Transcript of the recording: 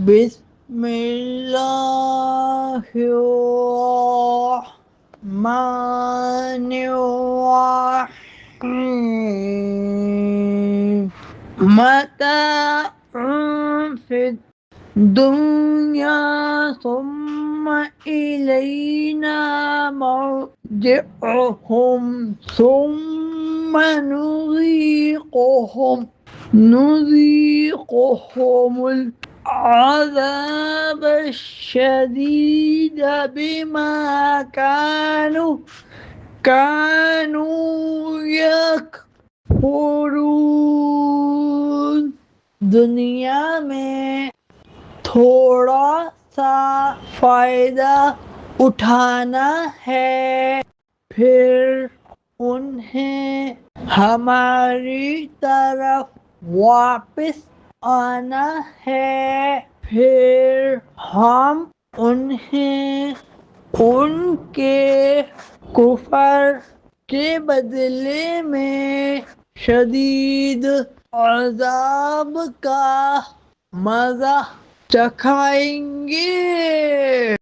بسم اللہ الرحمن الرحیم متاع فی الدنیا ثم الینا مرجعہم ثم نذیقہم العذاب الشدید بما كانوا یکفرون۔ دنیا میں تھوڑا سا فائدہ اٹھانا ہے، پھر انہیں ہماری طرف واپس آنا ہے، پھر ہم انہیں ان کے کفر کے بدلے میں شدید عذاب کا مزہ چکھائیں گے۔